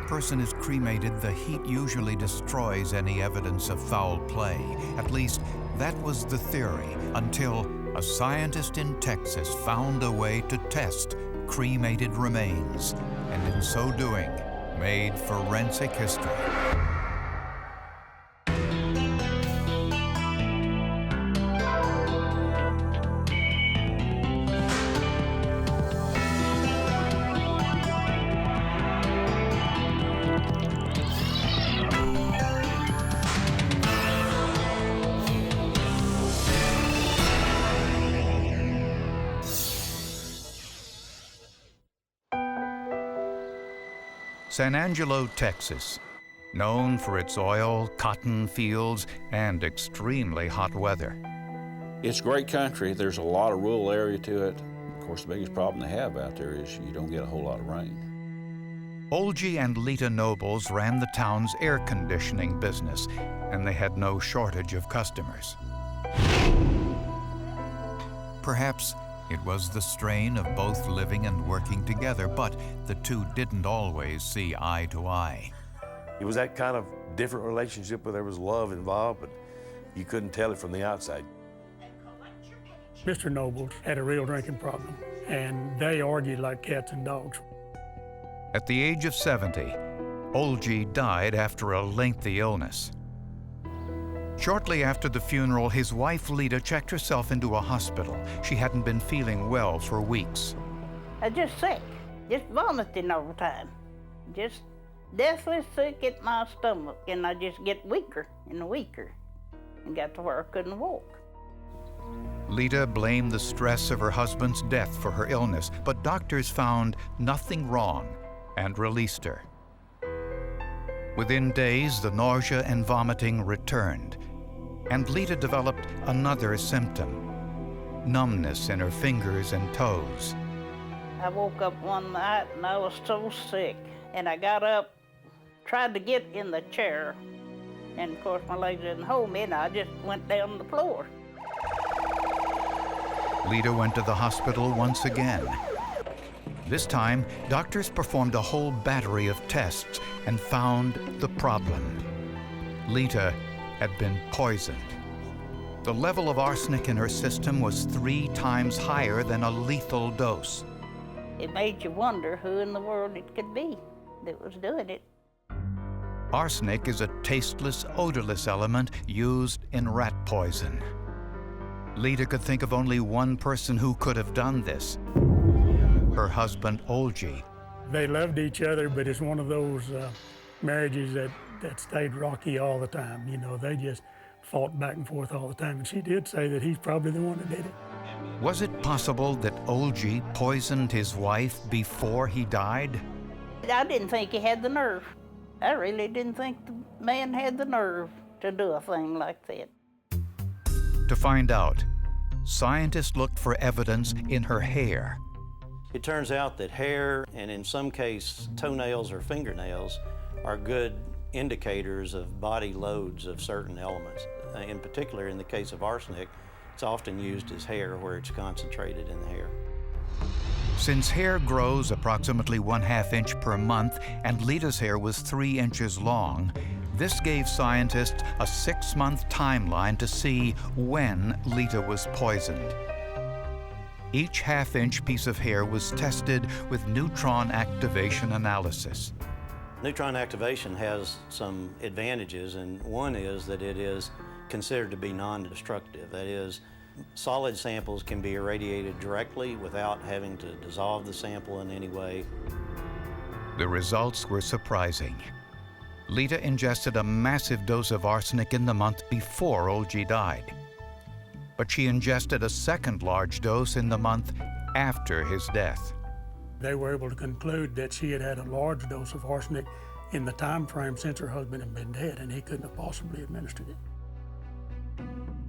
person is cremated, the heat usually destroys any evidence of foul play. At least, that was the theory, until a scientist in Texas found a way to test cremated remains, and in so doing, made forensic history. San Angelo, Texas, known for its oil, cotton fields, and extremely hot weather. It's great country. There's a lot of rural area to it. Of course, the biggest problem they have out there is you don't get a whole lot of rain. Olgie and Lita Nobles ran the town's air conditioning business, and they had no shortage of customers. Perhaps it was the strain of both living and working together, but the two didn't always see eye to eye. It was that kind of different relationship where there was love involved, but you couldn't tell it from the outside. Mr. Nobles had a real drinking problem, and they argued like cats and dogs. At the age of 70, Olgie died after a lengthy illness. Shortly after the funeral, his wife Lita checked herself into a hospital. She hadn't been feeling well for weeks. I was just sick, just vomiting all the time. Just deathly sick at my stomach, and I just get weaker and weaker, and got to where I couldn't walk. Lita blamed the stress of her husband's death for her illness, but doctors found nothing wrong and released her. Within days, the nausea and vomiting returned, and Lita developed another symptom: numbness in her fingers and toes. I woke up one night and I was so sick, and I got up, tried to get in the chair, and of course my legs didn't hold me, and I just went down the floor. Lita went to the hospital once again. This time, doctors performed a whole battery of tests and found the problem. Lita had been poisoned. The level of arsenic in her system was 3 times higher than a lethal dose. It made you wonder who in the world it could be that was doing it. Arsenic is a tasteless, odorless element used in rat poison. Lita could think of only one person who could have done this: her husband, Olgie. They loved each other, but it's one of those marriages that stayed rocky all the time. You know, they just fought back and forth all the time. And she did say that he's probably the one that did it. Was it possible that Olgie poisoned his wife before he died? I didn't think he had the nerve. I really didn't think the man had the nerve to do a thing like that. To find out, scientists looked for evidence in her hair. It turns out that hair, and in some cases toenails or fingernails, are good indicators of body loads of certain elements. In particular, in the case of arsenic, it's often used as hair where it's concentrated in the hair. Since hair grows approximately 1/2 inch per month and Lita's hair was 3 inches long, this gave scientists a 6-month timeline to see when Lita was poisoned. Each 1/2 inch piece of hair was tested with neutron activation analysis. Neutron activation has some advantages, and one is that it is considered to be non-destructive. That is, solid samples can be irradiated directly without having to dissolve the sample in any way. The results were surprising. Lita ingested a massive dose of arsenic in the month before Olgie died. But she ingested a second large dose in the month after his death. They were able to conclude that she had had a large dose of arsenic in the time frame since her husband had been dead, and he couldn't have possibly administered it.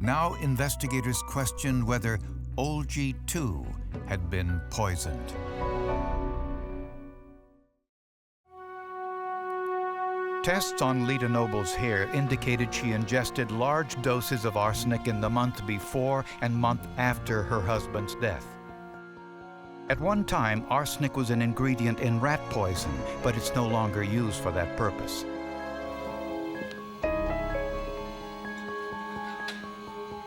Now investigators questioned whether Olgie too had been poisoned. Tests on Lita Noble's hair indicated she ingested large doses of arsenic in the month before and month after her husband's death. At one time, arsenic was an ingredient in rat poison, but it's no longer used for that purpose.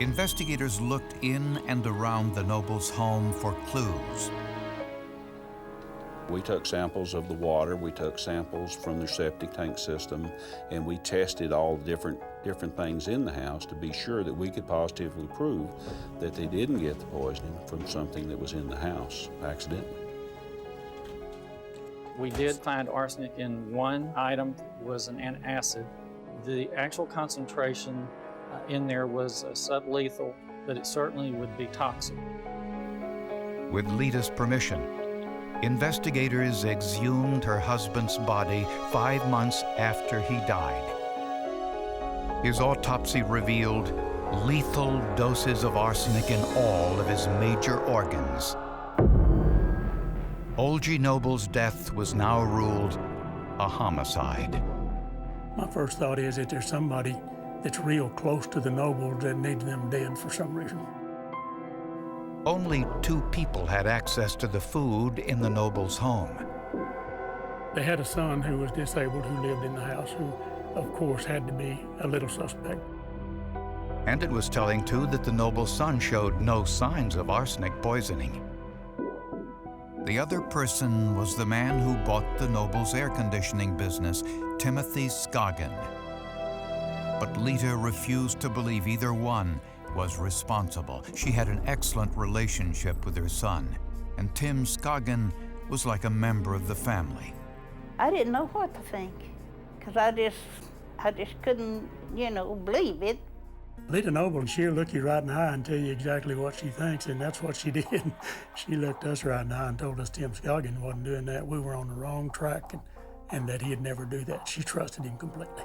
Investigators looked in and around the Nobles' home for clues. We took samples of the water, we took samples from their septic tank system, and we tested all the different things in the house to be sure that we could positively prove that they didn't get the poisoning from something that was in the house accidentally. We did find arsenic in one item, was an antacid. The actual concentration in there was sublethal, but it certainly would be toxic. With Lita's permission, investigators exhumed her husband's body 5 months after he died. His autopsy revealed lethal doses of arsenic in all of his major organs. Olgie Noble's death was now ruled a homicide. My first thought is that there's somebody that's real close to the Nobles that needs them dead for some reason. Only 2 people had access to the food in the Nobles' home. They had a son who was disabled who lived in the house, who, of course, had to be a little suspect. And it was telling, too, that the Noble's son showed no signs of arsenic poisoning. The other person was the man who bought the Noble's air conditioning business, Timothy Scoggin. But Lita refused to believe either one was responsible. She had an excellent relationship with her son, and Tim Scoggin was like a member of the family. I didn't know what to think, because I just couldn't, believe it. Lita Noble, she'll look you right in the eye and tell you exactly what she thinks, and that's what she did. She looked us right in the eye and told us Tim Scoggin wasn't doing that. We were on the wrong track, and that he'd never do that. She trusted him completely.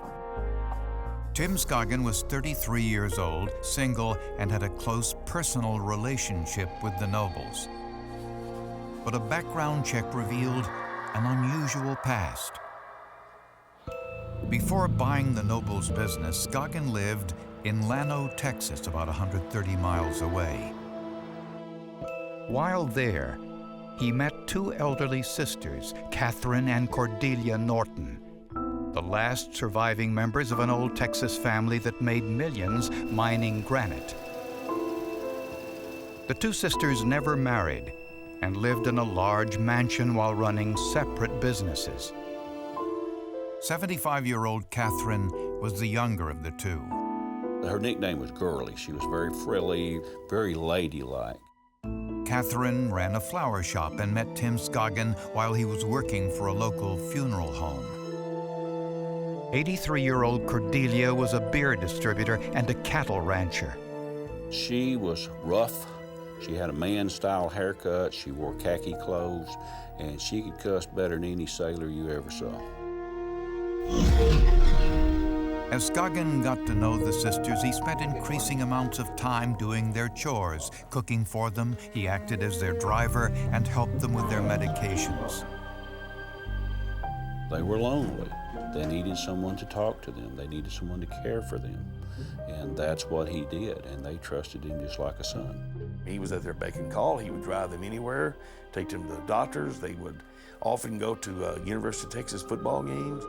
Tim Scoggin was 33 years old, single, and had a close personal relationship with the Nobles. But a background check revealed an unusual past. Before buying the Nobles' business, Scoggin lived in Llano, Texas, about 130 miles away. While there, he met 2 elderly sisters, Catherine and Cordelia Norton, the last surviving members of an old Texas family that made millions mining granite. The 2 sisters never married and lived in a large mansion while running separate businesses. 75-year-old Catherine was the younger of the 2. Her nickname was Girly. She was very frilly, very ladylike. Catherine ran a flower shop and met Tim Scoggin while he was working for a local funeral home. 83-year-old Cordelia was a beer distributor and a cattle rancher. She was rough. She had a man-style haircut. She wore khaki clothes, and she could cuss better than any sailor you ever saw. As Scoggin got to know the sisters, he spent increasing amounts of time doing their chores, cooking for them. He acted as their driver and helped them with their medications. They were lonely. They needed someone to talk to them. They needed someone to care for them. And that's what he did, and they trusted him just like a son. He was at their beck and call. He would drive them anywhere, take them to the doctors. They would often go to University of Texas football games.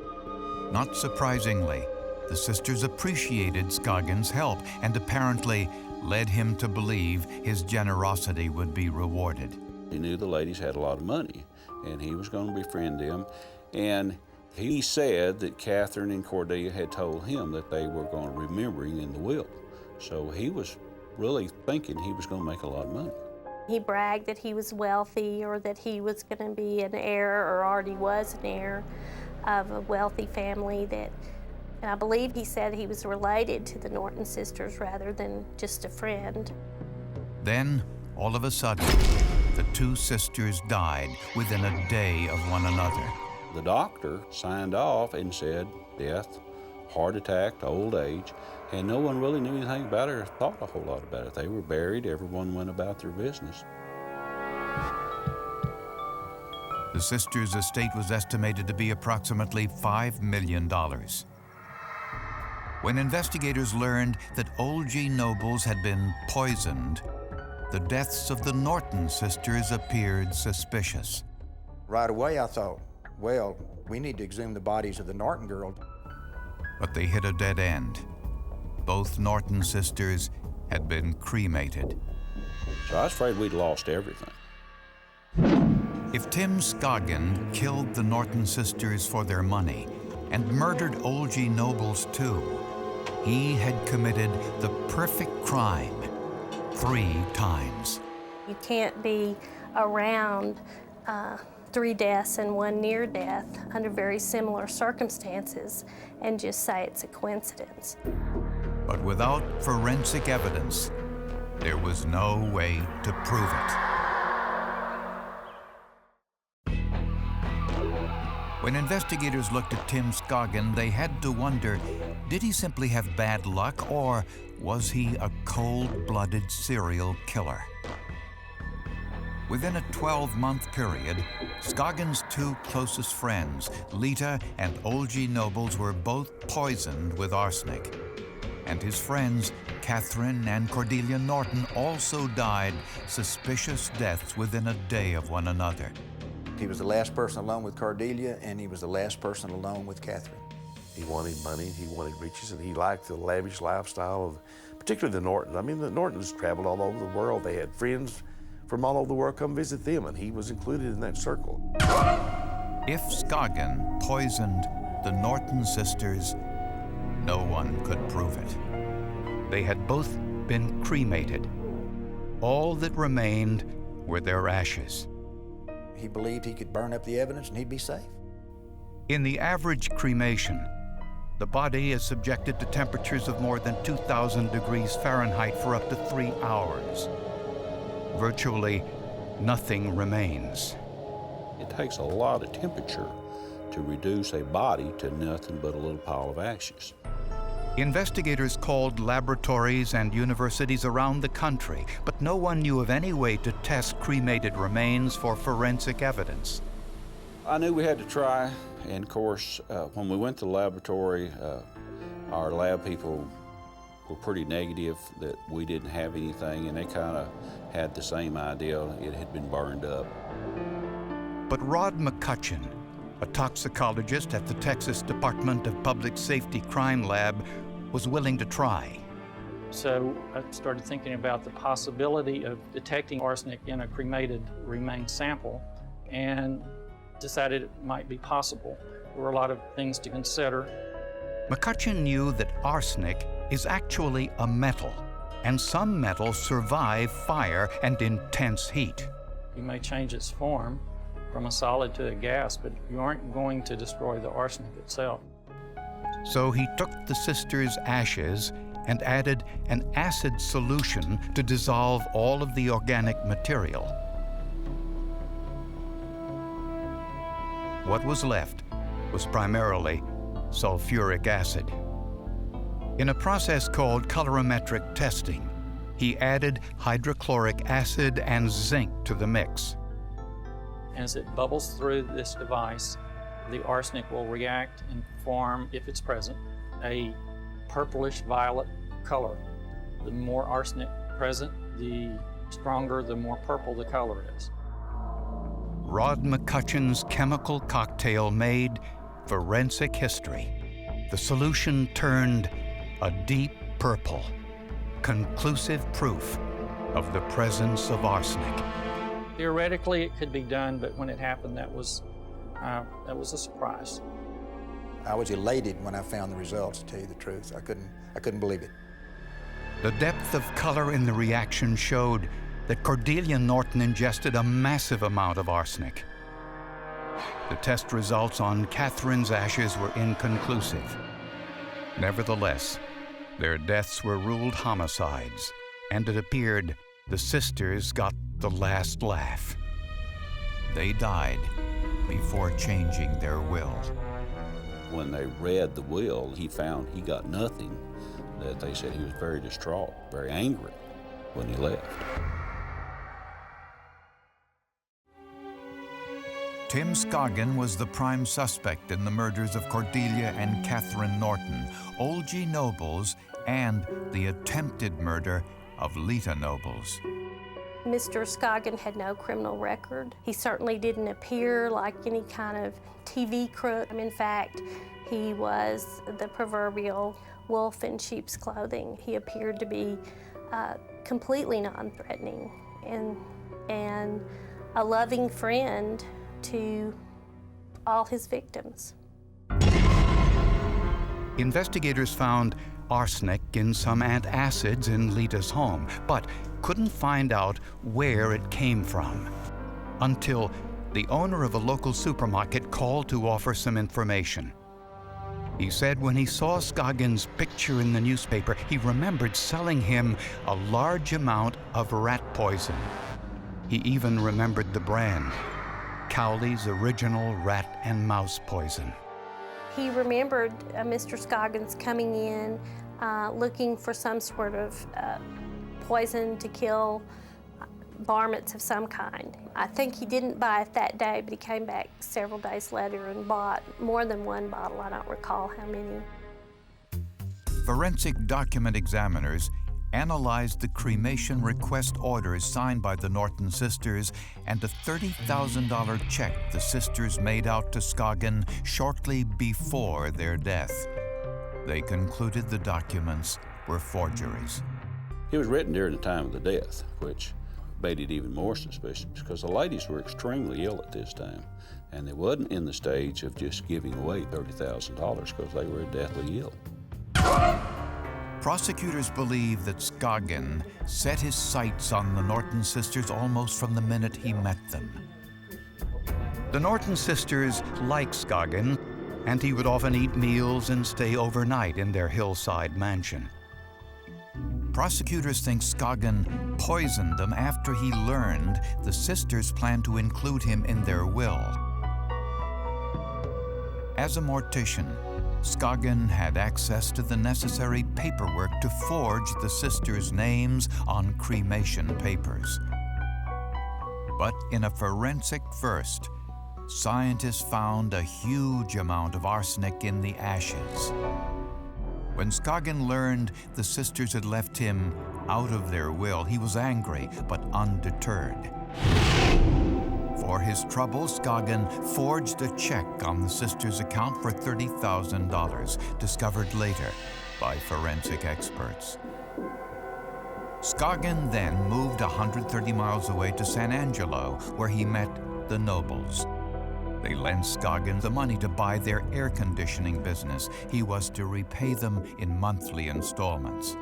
Not surprisingly, the sisters appreciated Scoggin's help and apparently led him to believe his generosity would be rewarded. He knew the ladies had a lot of money, and he was going to befriend them. And he said that Catherine and Cordelia had told him that they were going to remember him in the will. So he was really thinking he was going to make a lot of money. He bragged that he was wealthy or that he was going to be an heir or already was an heir of a wealthy family and I believe he said he was related to the Norton sisters rather than just a friend. Then, all of a sudden, the 2 sisters died within a day of one another. The doctor signed off and said death, heart attack, old age, and no one really knew anything about it or thought a whole lot about it. They were buried, everyone went about their business. The sisters' estate was estimated to be approximately $5 million. When investigators learned that Olgie Nobles had been poisoned, the deaths of the Norton sisters appeared suspicious. Right away, I thought, well, we need to exhume the bodies of the Norton girls. But they hit a dead end. Both Norton sisters had been cremated. So I was afraid we'd lost everything. If Tim Scoggin killed the Norton sisters for their money and murdered Olgie Nobles too, he had committed the perfect crime 3 times. You can't be around 3 deaths and 1 near death under very similar circumstances and just say it's a coincidence. But without forensic evidence, there was no way to prove it. When investigators looked at Tim Scoggin, they had to wonder, did he simply have bad luck, or was he a cold-blooded serial killer? Within a 12-month period, Scoggin's 2 closest friends, Lita and Olgie Nobles, were both poisoned with arsenic. And his friends, Catherine and Cordelia Norton, also died suspicious deaths within a day of one another. He was the last person alone with Cordelia, and he was the last person alone with Catherine. He wanted money, he wanted riches, and he liked the lavish lifestyle of, particularly the Nortons. I mean, the Nortons traveled all over the world. They had friends from all over the world come visit them, and he was included in that circle. If Scoggin poisoned the Norton sisters, no one could prove it. They had both been cremated. All that remained were their ashes. He believed he could burn up the evidence and he'd be safe. In the average cremation, the body is subjected to temperatures of more than 2,000 degrees Fahrenheit for up to 3 hours. Virtually nothing remains. It takes a lot of temperature to reduce a body to nothing but a little pile of ashes. Investigators called laboratories and universities around the country, but no one knew of any way to test cremated remains for forensic evidence. I knew we had to try, and of course, when we went to the laboratory, our lab people were pretty negative that we didn't have anything, and they kind of had the same idea it had been burned up. But Rod McCutcheon, a toxicologist at the Texas Department of Public Safety Crime Lab, was willing to try. So I started thinking about the possibility of detecting arsenic in a cremated remain sample and decided it might be possible. There were a lot of things to consider. McCutcheon knew that arsenic is actually a metal, and some metals survive fire and intense heat. You may change its form from a solid to a gas, but you aren't going to destroy the arsenic itself. So he took the sisters' ashes and added an acid solution to dissolve all of the organic material. What was left was primarily sulfuric acid. In a process called colorimetric testing, he added hydrochloric acid and zinc to the mix. As it bubbles through this device, the arsenic will react and form, if it's present, a purplish violet color. The more arsenic present, the stronger, the more purple the color is. Rod McCutcheon's chemical cocktail made forensic history. The solution turned a deep purple, conclusive proof of the presence of arsenic. Theoretically, it could be done, but when it happened, that was a surprise. I was elated when I found the results, to tell you the truth. I couldn't believe it. The depth of color in the reaction showed that Cordelia Norton ingested a massive amount of arsenic. The test results on Catherine's ashes were inconclusive. Nevertheless, their deaths were ruled homicides, and it appeared the sisters got the last laugh. They died before changing their will. When they read the will, he found he got nothing, that they said he was very distraught, very angry when he left. Tim Scoggin was the prime suspect in the murders of Cordelia and Catherine Norton, Olgie Nobles, and the attempted murder of Lita Nobles. Mr. Scoggin had no criminal record. He certainly didn't appear like any kind of TV crook. In fact, he was the proverbial wolf in sheep's clothing. He appeared to be completely non-threatening and a loving friend to all his victims. Investigators found arsenic in some antacids in Lita's home, but couldn't find out where it came from until the owner of a local supermarket called to offer some information. He said when he saw Scoggin's picture in the newspaper, he remembered selling him a large amount of rat poison. He even remembered the brand, Cowley's Original Rat and Mouse Poison. He remembered Mr. Scoggins coming in looking for some sort of poison to kill varmints of some kind. I think he didn't buy it that day, but he came back several days later and bought more than one bottle. I don't recall how many. Forensic document examiners analyzed the cremation request orders signed by the Norton sisters and a $30,000 check the sisters made out to Scoggin shortly before their death. They concluded the documents were forgeries. It was written during the time of the death, which made it even more suspicious because the ladies were extremely ill at this time, and they wasn't in the stage of just giving away $30,000 because they were deathly ill. Prosecutors believe that Scoggin set his sights on the Norton sisters almost from the minute he met them. The Norton sisters liked Scoggin, and he would often eat meals and stay overnight in their hillside mansion. Prosecutors think Scoggin poisoned them after he learned the sisters planned to include him in their will. As a mortician, Scoggin had access to the necessary paperwork to forge the sisters' names on cremation papers. But in a forensic first, scientists found a huge amount of arsenic in the ashes. When Scoggin learned the sisters had left him out of their will, he was angry but undeterred. For his trouble, Scoggin forged a check on the sisters' account for $30,000, discovered later by forensic experts. Scoggin then moved 130 miles away to San Angelo, where he met the Nobles. They lent Scoggin the money to buy their air conditioning business. He was to repay them in monthly installments.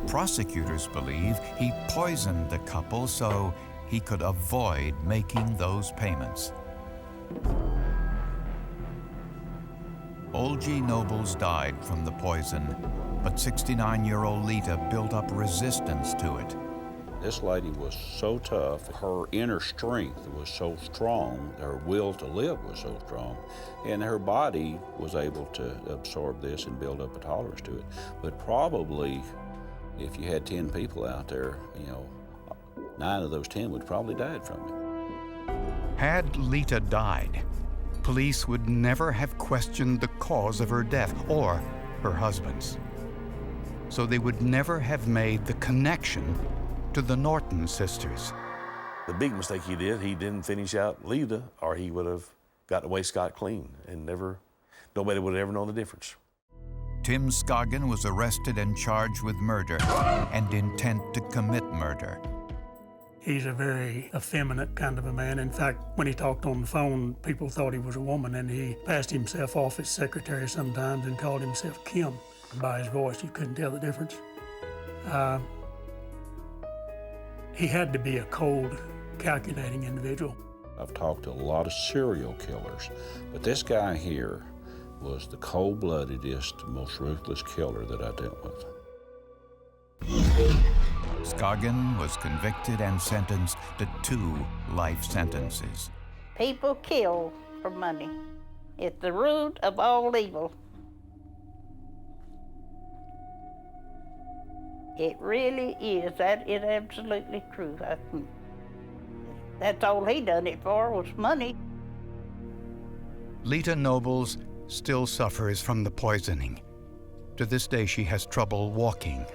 Prosecutors believe he poisoned the couple so he could avoid making those payments. Old G. Nobles died from the poison, but 69-year-old Lita built up resistance to it. This lady was so tough, her inner strength was so strong, her will to live was so strong, and her body was able to absorb this and build up a tolerance to it. But probably, if you had 10 people out there, 9 of those 10 would probably died from it. Had Lita died, police would never have questioned the cause of her death or her husband's. So they would never have made the connection to the Norton sisters. The big mistake he didn't finish out Lita, or he would have gotten away scot-clean, and nobody would have ever known the difference. Tim Scoggin was arrested and charged with murder and intent to commit murder. He's a very effeminate kind of a man. In fact, when he talked on the phone, people thought he was a woman, and he passed himself off as secretary sometimes and called himself Kim. By his voice, you couldn't tell the difference. He had to be a cold, calculating individual. I've talked to a lot of serial killers, but this guy here was the cold-bloodedest, most ruthless killer that I dealt with. Scoggin was convicted and sentenced to 2 life sentences. People kill for money. It's the root of all evil. It really is. That is absolutely true. That's all he done it for was money. Lita Nobles still suffers from the poisoning. To this day, she has trouble walking.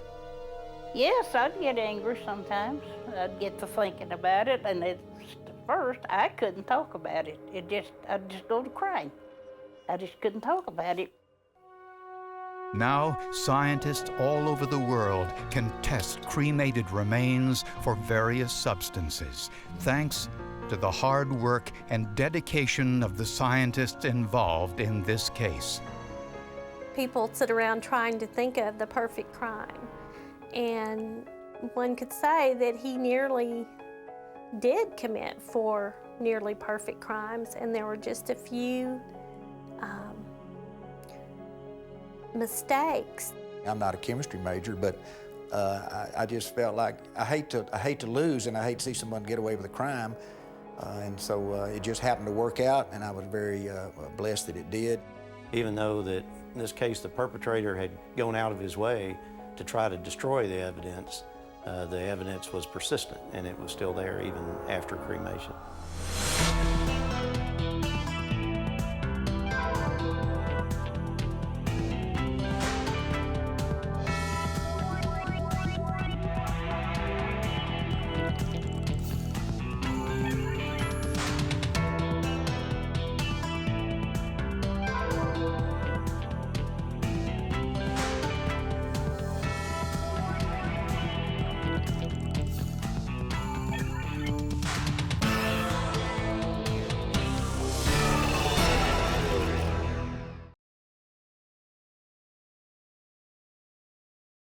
Yes, I'd get angry sometimes. I'd get to thinking about it, and at first I couldn't talk about it. I'd just go to crying. I just couldn't talk about it. Now, scientists all over the world can test cremated remains for various substances, thanks to the hard work and dedication of the scientists involved in this case. People sit around trying to think of the perfect crime, and one could say that he nearly did commit 4 nearly perfect crimes, and there were just a few mistakes. I'm not a chemistry major, but I just felt like I hate to lose, and I hate to see someone get away with a crime, and so it just happened to work out, and I was very blessed that it did. Even though that in this case the perpetrator had gone out of his way to try to destroy the evidence was persistent, and it was still there even after cremation.